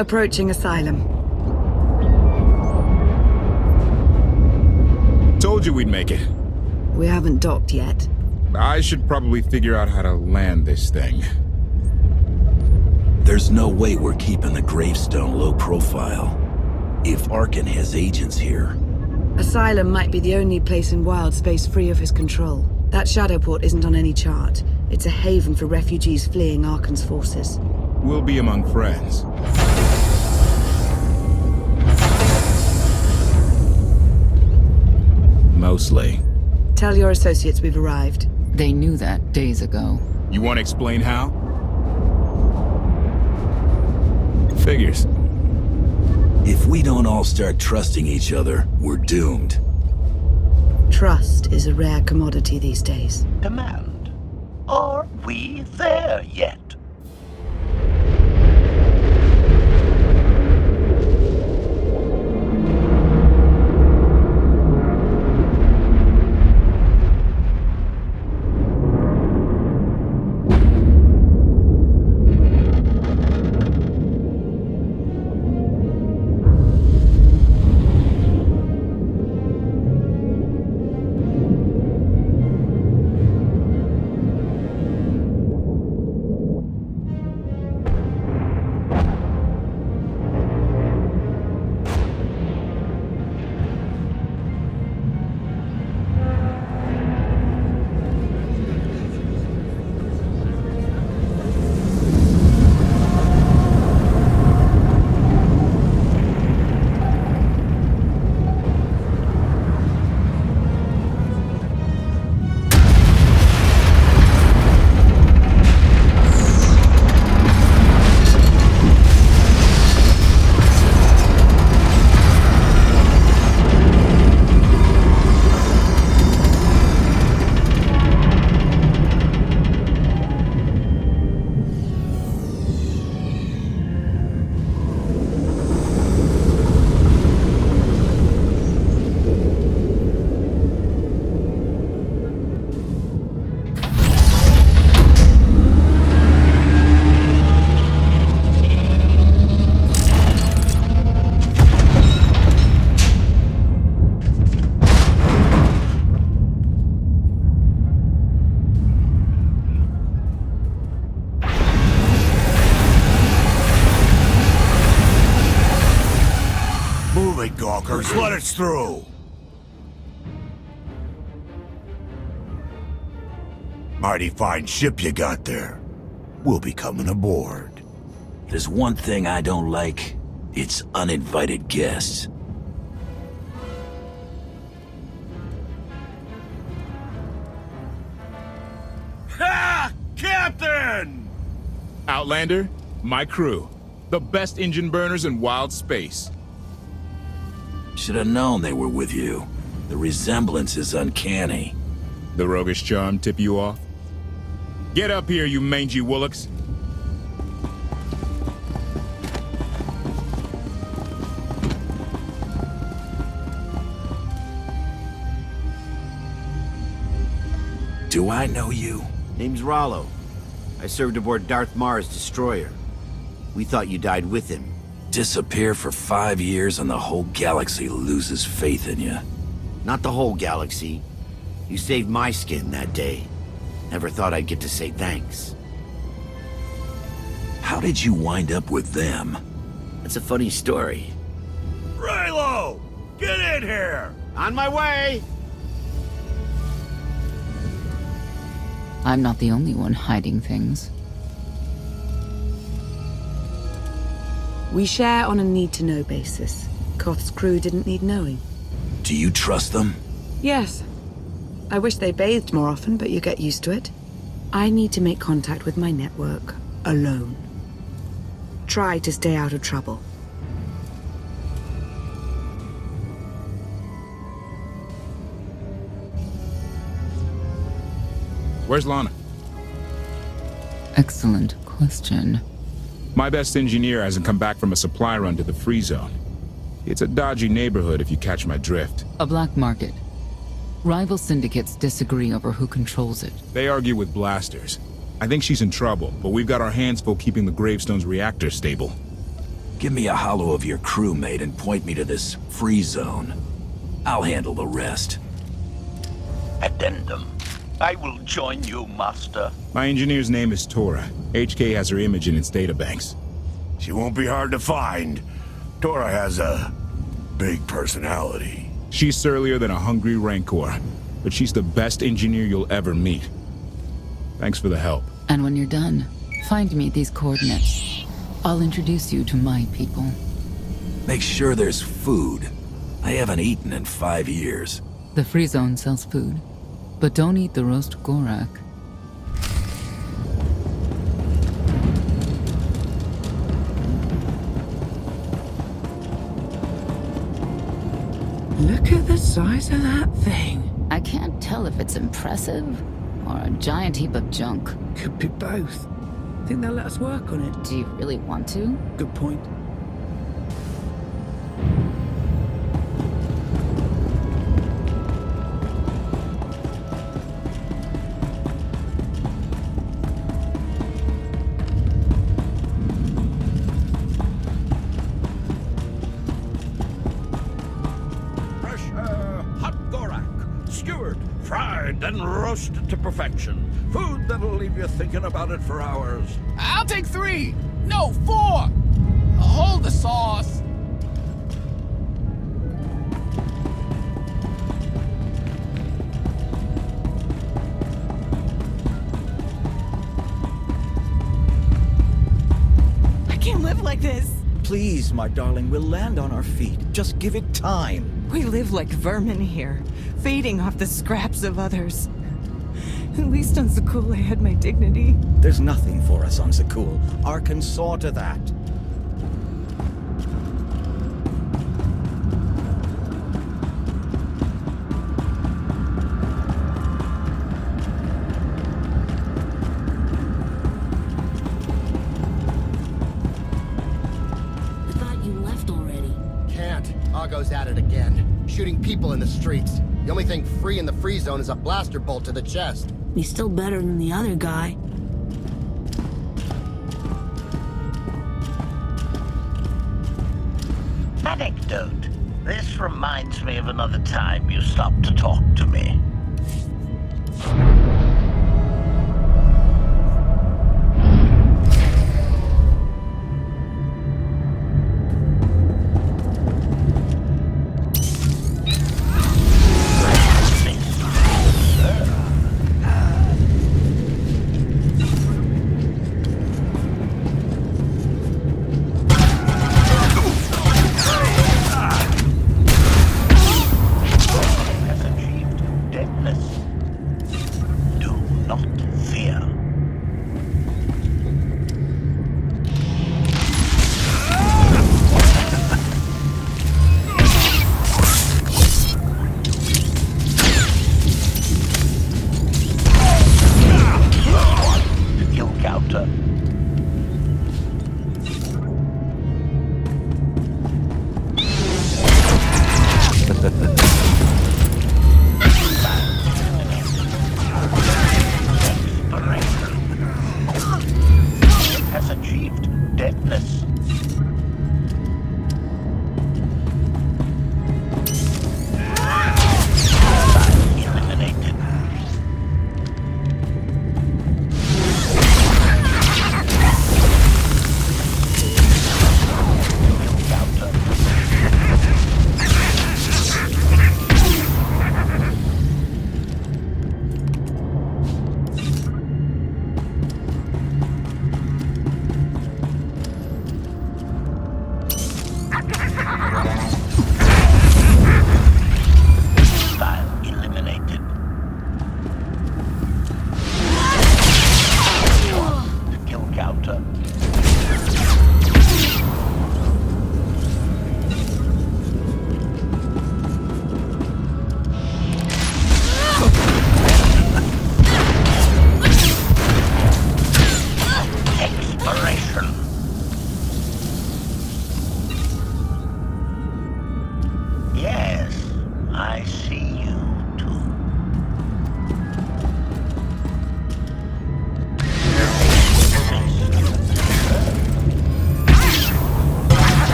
Approaching Asylum. Told you we'd make it. We haven't docked yet. I should probably figure out how to land this thing. There's no way we're keeping the gravestone low profile. If Arkan has agents here... Asylum might be the only place in wild space free of his control. That Shadowport isn't on any chart. It's a haven for refugees fleeing Arkan's forces. We'll be among friends. Mostly. Tell your associates we've arrived. They knew that days ago. You want to explain how? Figures. If we don't all start trusting each other, we're doomed. Trust is a rare commodity these days. Command. Are we there yet? Gawkers, let us through! Mighty fine ship you got there. We'll be coming aboard. There's one thing I don't like. It's uninvited guests. Ha! Captain! Outlander, my crew. The best engine burners in wild space. Should have known they were with you. The resemblance is uncanny. The roguish charm tip you off? Get up here, you mangy woolocks. Do I know you? Name's Rollo. I served aboard Darth Marr's destroyer. We thought you died with him. Disappear for 5 years and the whole galaxy loses faith in you. Not the whole galaxy. You saved my skin that day. Never thought I'd get to say thanks. How did you wind up with them? That's a funny story. Raylo! Get in here! On my way! I'm not the only one hiding things. We share on a need-to-know basis. Koth's crew didn't need knowing. Do you trust them? Yes. I wish they bathed more often, but you get used to it. I need to make contact with my network, alone. Try to stay out of trouble. Where's Lana? Excellent question. My best engineer hasn't come back from a supply run to the free zone. It's a dodgy neighborhood if you catch my drift. A black market. Rival syndicates disagree over who controls it. They argue with blasters. I think she's in trouble, but we've got our hands full keeping the Gravestone's reactor stable. Give me a holo of your crewmate and point me to this free zone. I'll handle the rest. Addendum. I will join you, Master. My engineer's name is Tora. HK has her image in its databanks. She won't be hard to find. Tora has a big personality. She's surlier than a hungry rancor, but she's the best engineer you'll ever meet. Thanks for the help. And when you're done, find me these coordinates. I'll introduce you to my people. Make sure there's food. I haven't eaten in 5 years. The free zone sells food, but don't eat the roast Gorak. Look at the size of that thing. I can't tell if it's impressive or a giant heap of junk. Could be both. Think they'll let us work on it? Do you really want to? Good point. Hot Gorak, skewered, fried, and roasted to perfection. Food that'll leave you thinking about it for hours. I'll take 3! No, 4! Hold the sauce! I can't live like this. Please, my darling, we'll land on our feet. Just give it time. We live like vermin here, feeding off the scraps of others. At least on Zakul I had my dignity. There's nothing for us on Zakul. Arkan saw to that. I thought you left already. Can't. Argo's at it again. Shooting people in the streets. The only thing free in the free zone is a blaster bolt to the chest. He's still better than the other guy. Anecdote. This reminds me of another time you stopped to talk to me.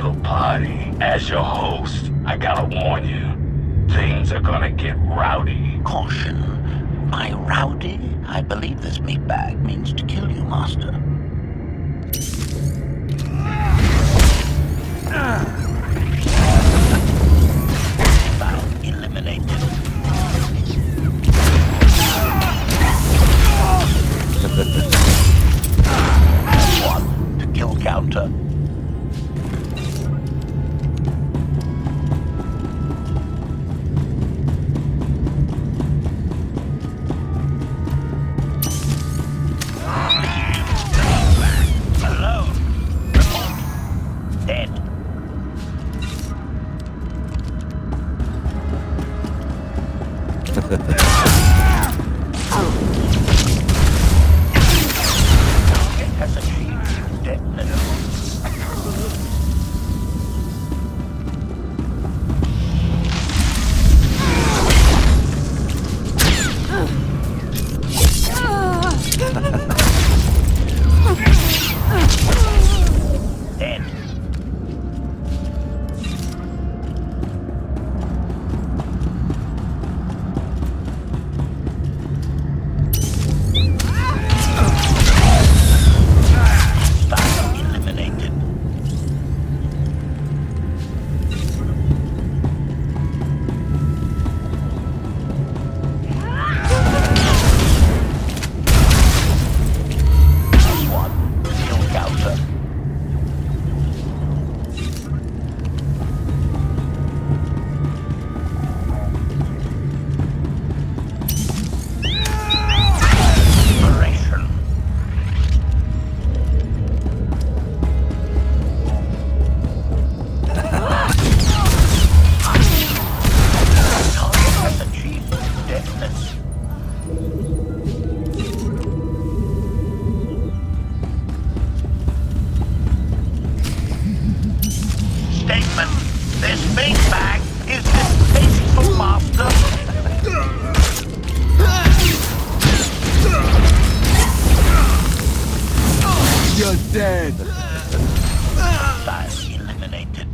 little party. As your host, I gotta warn you, things are gonna get rowdy. Caution. By rowdy, I believe this meatbag means to kill you, Master. Found eliminated. One to kill counter. Alone. Report. Dead. Target has achieved deadness. Dead. Style eliminated. One to kill counter. Operation. Target has achieved deadness. Statement. This meatbag is distasteful, Master. You're dead. Style eliminated.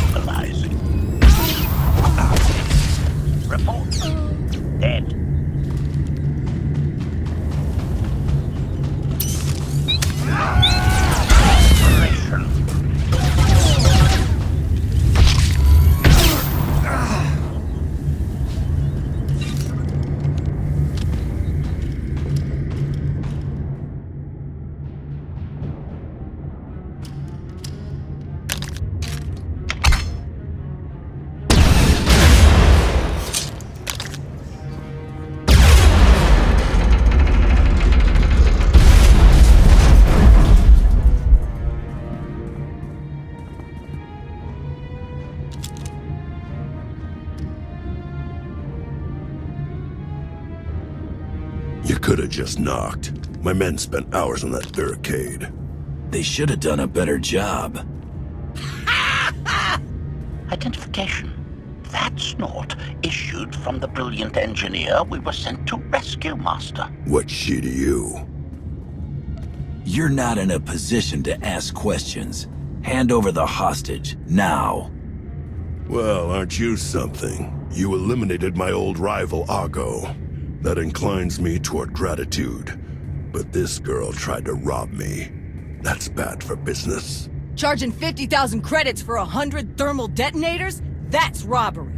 Equalizing. Report. Dead. Operation. You could have just knocked. My men spent hours on that barricade. They should have done a better job. Identification. That snort issued from the brilliant engineer we were sent to rescue, Master. What's she to you? You're not in a position to ask questions. Hand over the hostage, now. Well, aren't you something? You eliminated my old rival, Argo. That inclines me toward gratitude. But this girl tried to rob me. That's bad for business. Charging 50,000 credits for 100 thermal detonators? That's robbery.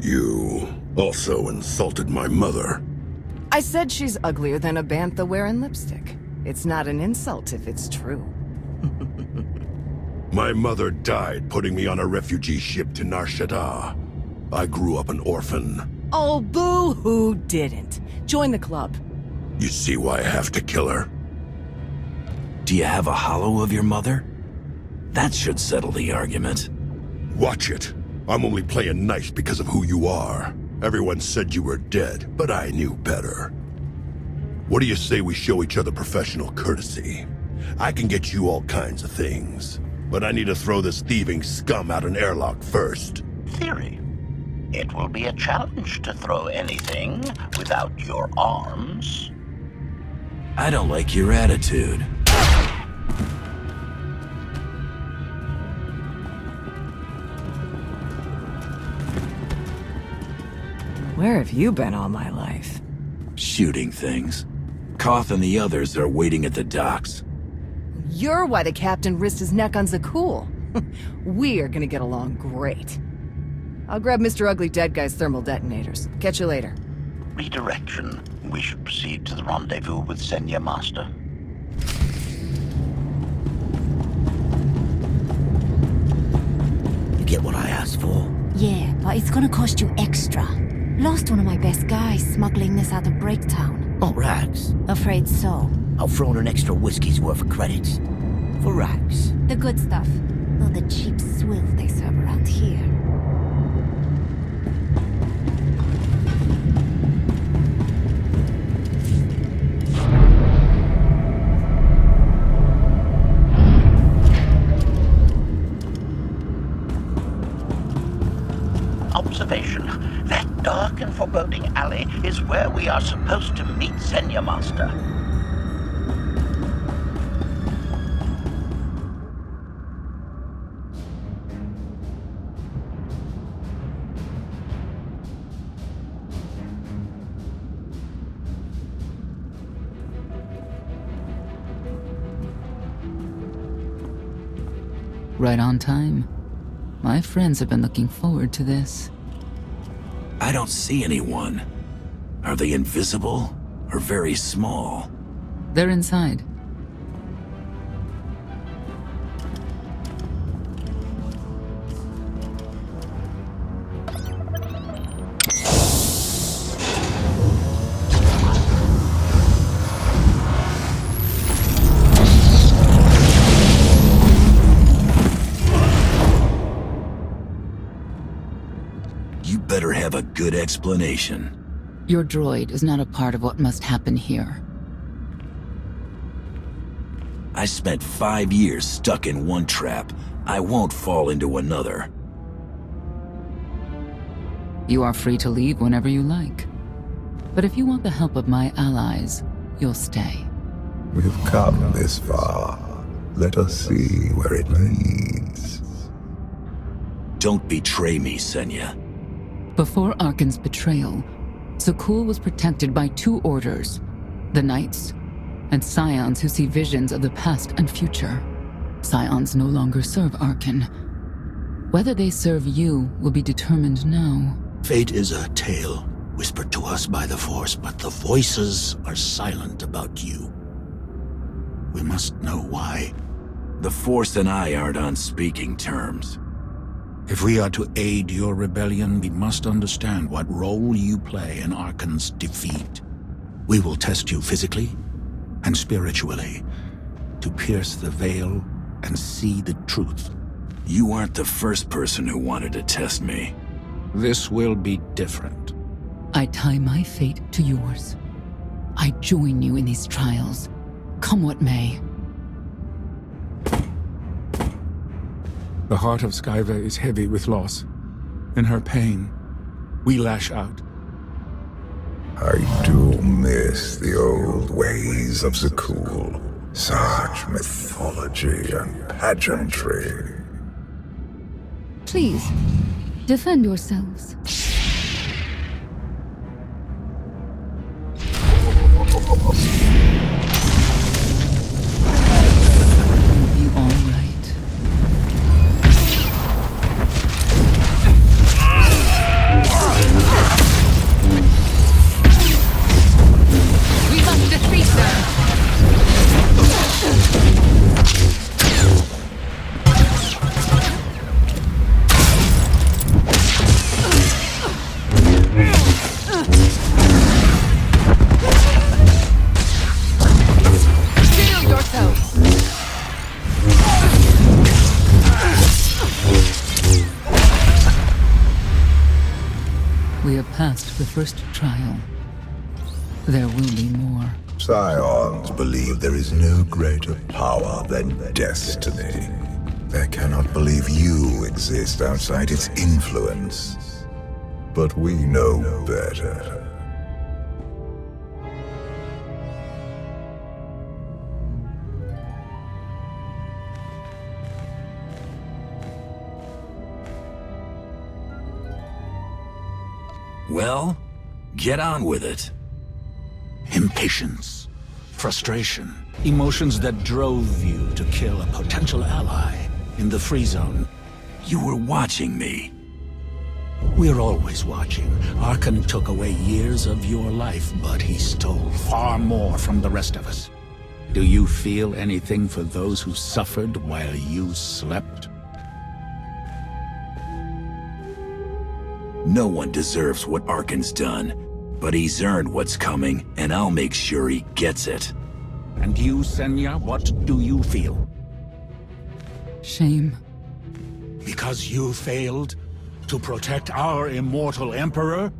You also insulted my mother. I said she's uglier than a bantha wearing lipstick. It's not an insult if it's true. My mother died putting me on a refugee ship to Nar Shaddaa. I grew up an orphan. Oh, boo, who didn't? Join the club. You see why I have to kill her? Do you have a hollow of your mother? That should settle the argument. Watch it. I'm only playing nice because of who you are. Everyone said you were dead, but I knew better. What do you say we show each other professional courtesy? I can get you all kinds of things, but I need to throw this thieving scum out an airlock first. Theory. It will be a challenge to throw anything without your arms. I don't like your attitude. Where have you been all my life? Shooting things. Koth and the others are waiting at the docks. You're why the captain risked his neck on Zakul. We are gonna get along great. I'll grab Mr. Ugly Dead Guy's thermal detonators. Catch you later. Redirection. We should proceed to the rendezvous with Senya Master. You get what I asked for? Yeah, but it's gonna cost you extra. Lost one of my best guys smuggling this out of Breaktown. Oh, rags. Afraid so. I'll throw in an extra whiskey's worth of credits. For rags. The good stuff. Not the cheap swill they serve around here. Observation. That dark and foreboding alley is where we are supposed to meet Senya Master. Right on time. My friends have been looking forward to this. I don't see anyone. Are they invisible or very small? They're inside. Better have a good explanation. Your droid is not a part of what must happen here. I spent 5 years stuck in one trap. I won't fall into another. You are free to leave whenever you like. But if you want the help of my allies, you'll stay. We've come this far. Let us see where it leads. Don't betray me, Senya. Before Arkan's betrayal, Zakul was protected by 2 orders, the Knights, and Scions who see visions of the past and future. Scions no longer serve Arkan. Whether they serve you will be determined now. Fate is a tale whispered to us by the Force, but the voices are silent about you. We must know why. The Force and I aren't on speaking terms. If we are to aid your rebellion, we must understand what role you play in Arkan's defeat. We will test you physically and spiritually to pierce the veil and see the truth. You aren't the first person who wanted to test me. This will be different. I tie my fate to yours. I join you in these trials, come what may. The heart of Skyva is heavy with loss. In her pain, we lash out. I do miss the old ways of Zakul. Such mythology and pageantry. Please, defend yourselves. We have passed the first trial. There will be more. Scions believe there is no greater power than destiny. They cannot believe you exist outside its influence. but we know better. Well, get on with it. Impatience, frustration, emotions that drove you to kill a potential ally in the free zone. You were watching me. We're always watching. Arkan took away years of your life, but he stole far more from the rest of us. Do you feel anything for those who suffered while you slept? No one deserves what Arkan's done, but he's earned what's coming, and I'll make sure he gets it. And you, Senya, what do you feel? Shame. Because you failed to protect our immortal Emperor?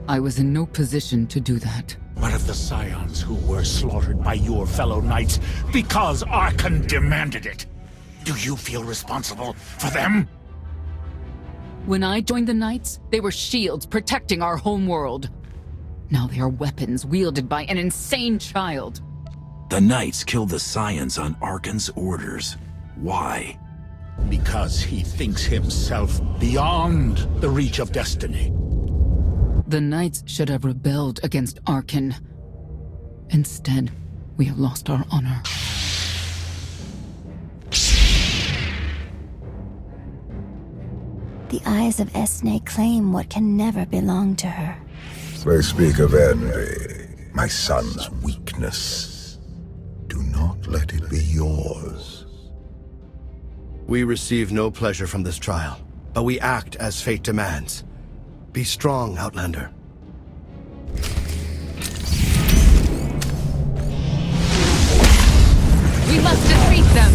I was in no position to do that. What of the Scions who were slaughtered by your fellow knights because Arkan demanded it? Do you feel responsible for them? When I joined the Knights, they were shields protecting our homeworld. Now they are weapons wielded by an insane child. The Knights killed the Scions on Arkan's orders. Why? Because he thinks himself beyond the reach of destiny. The Knights should have rebelled against Arkan. Instead, we have lost our honor. The eyes of Esne claim what can never belong to her. They speak of envy, my son's weakness. Do not let it be yours. We receive no pleasure from this trial, but we act as fate demands. Be strong, Outlander. We must defeat them!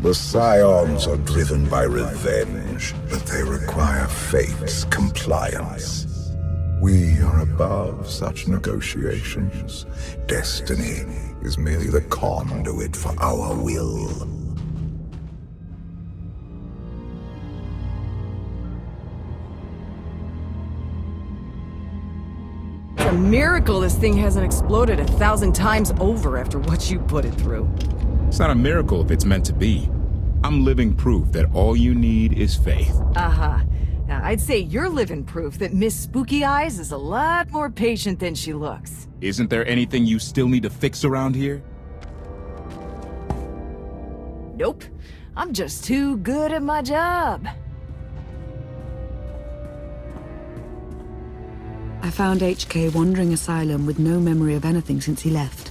The Scions are driven by revenge, but they require fate's compliance. We are above such negotiations. Destiny is merely the conduit for our will. It's a miracle this thing hasn't exploded 1,000 times over after what you put it through. It's not a miracle if it's meant to be. I'm living proof that all you need is faith. Uh-huh. Now, I'd say you're living proof that Miss Spooky Eyes is a lot more patient than she looks. Isn't there anything you still need to fix around here? Nope. I'm just too good at my job. I found HK wandering Asylum with no memory of anything since he left.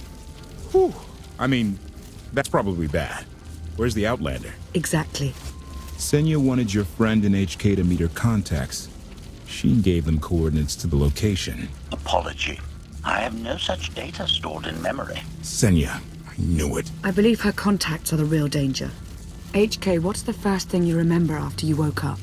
Whew. I mean, that's probably bad. Where's the Outlander? Exactly. Senya wanted your friend and HK to meet her contacts. She gave them coordinates to the location. Apology. I have no such data stored in memory. Senya, I knew it. I believe her contacts are the real danger. HK, what's the first thing you remember after you woke up?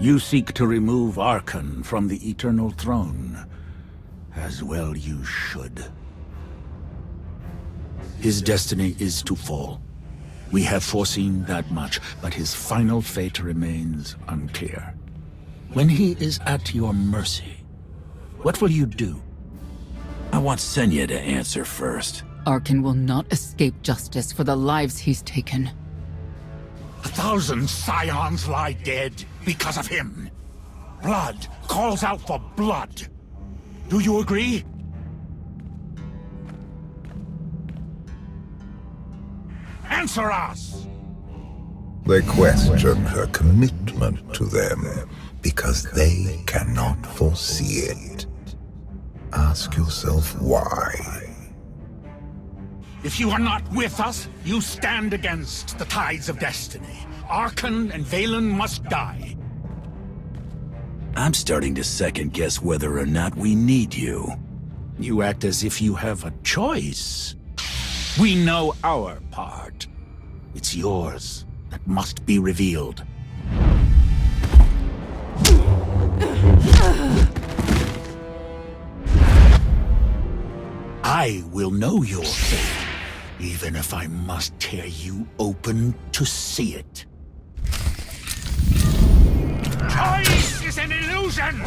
You seek to remove Archon from the Eternal Throne. As well you should. His destiny is to fall. We have foreseen that much, but his final fate remains unclear. When he is at your mercy, what will you do? I want Senya to answer first. Archon will not escape justice for the lives he's taken. 1,000 scions lie dead because of him. Blood calls out for blood. Do you agree? Answer us! They question her commitment to them because they cannot foresee it. Ask yourself why. If you are not with us, you stand against the tides of destiny. Archon and Valen must die. I'm starting to second-guess whether or not we need you. You act as if you have a choice. We know our part. It's yours that must be revealed. I will know your fate, even if I must tear you open to see it. Choice is an illusion!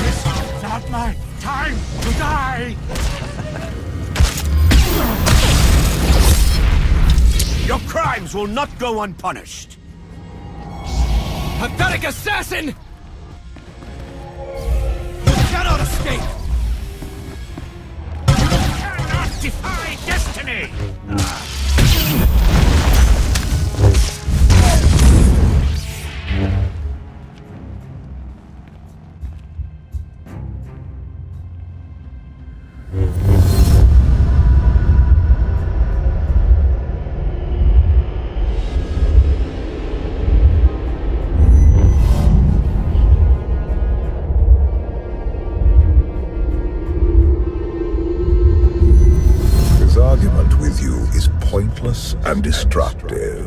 It's not my time to die! Your crimes will not go unpunished. Pathetic assassin! You cannot escape! You cannot defy destiny! Pointless and destructive.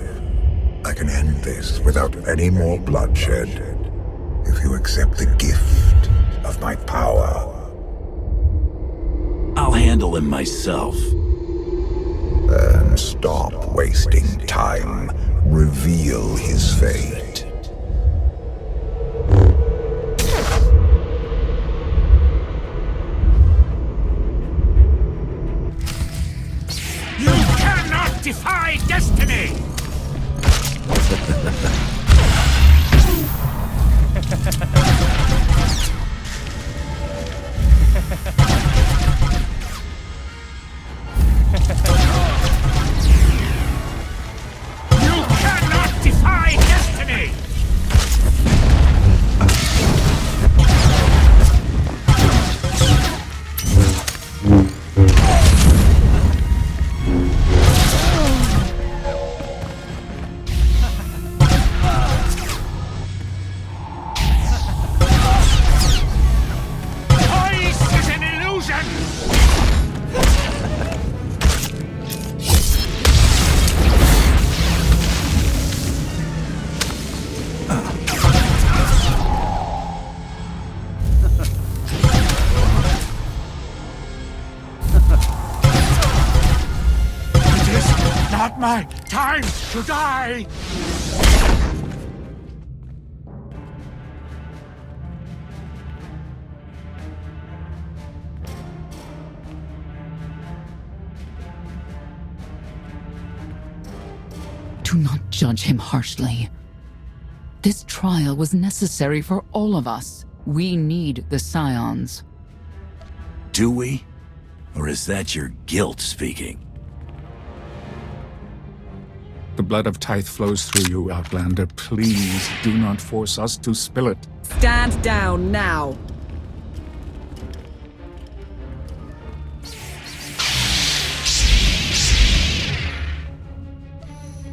I can end this without any more bloodshed if you accept the gift of my power. I'll handle him myself. Then stop wasting time. Reveal his fate. Defy destiny! You cannot defy destiny! My time to die! Do not judge him harshly. This trial was necessary for all of us. We need the Scions. Do we? Or is that your guilt speaking? The blood of Tithe flows through you, Outlander. Please do not force us to spill it. Stand down now.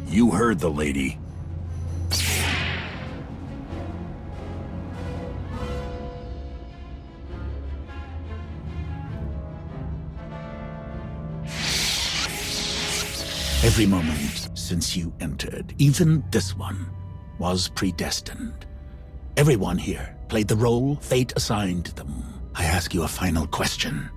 You heard the lady. Every moment since you entered, even this one, was predestined. Everyone here played the role fate assigned them. I ask you a final question.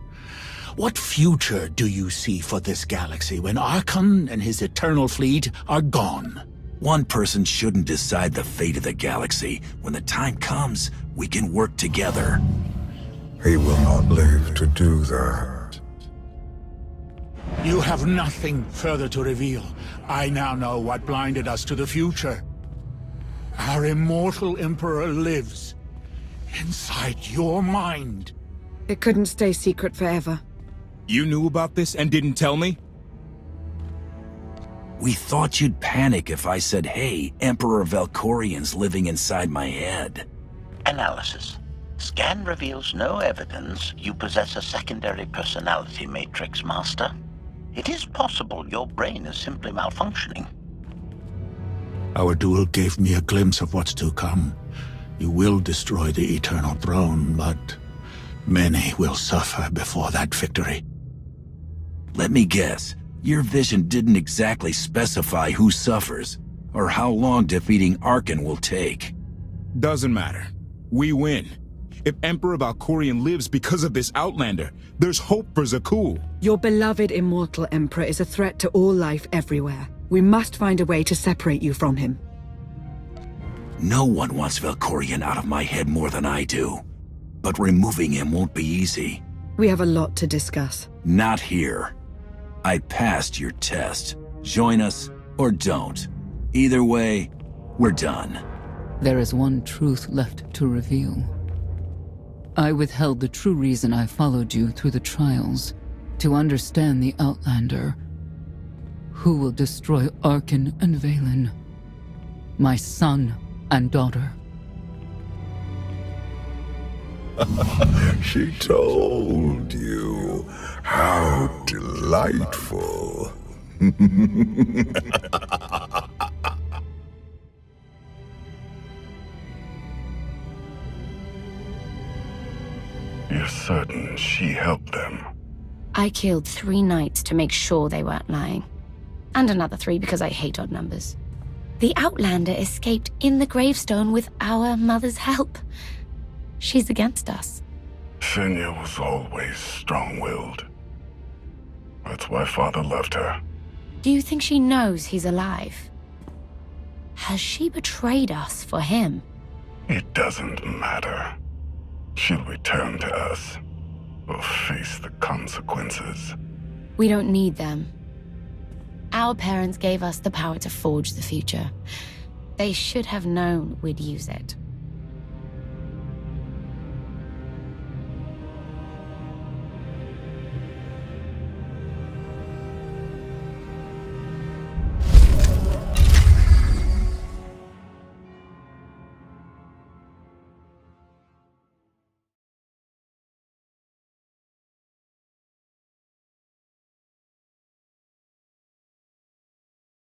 What future do you see for this galaxy when Archon and his eternal fleet are gone? One person shouldn't decide the fate of the galaxy. When the time comes, we can work together. He will not live to do that. You have nothing further to reveal. I now know what blinded us to the future. Our immortal Emperor lives inside your mind. It couldn't stay secret forever. You knew about this and didn't tell me? We thought you'd panic if I said, hey, Emperor Valkorian's living inside my head. Analysis. Scan reveals no evidence you possess a secondary personality matrix, Master. It is possible your brain is simply malfunctioning. Our duel gave me a glimpse of what's to come. You will destroy the Eternal Throne, but many will suffer before that victory. Let me guess. Your vision didn't exactly specify who suffers, or how long defeating Archon will take. Doesn't matter. We win. If Emperor Valkorian lives because of this Outlander, there's hope for Zakul. Your beloved immortal Emperor is a threat to all life everywhere. We must find a way to separate you from him. No one wants Valkorian out of my head more than I do. But removing him won't be easy. We have a lot to discuss. Not here. I passed your test. Join us, or don't. Either way, we're done. There is one truth left to reveal. I withheld the true reason I followed you through the trials, to understand the Outlander, who will destroy Archon and Valen, my son and daughter. She told you. How delightful. You're certain she helped them? I killed 3 knights to make sure they weren't lying. And another 3 because I hate odd numbers. The Outlander escaped in the gravestone with our mother's help. She's against us. Senya was always strong-willed. That's why Father left her. Do you think she knows he's alive? Has she betrayed us for him? It doesn't matter. She'll return to us. We'll face the consequences. We don't need them. Our parents gave us the power to forge the future. They should have known we'd use it.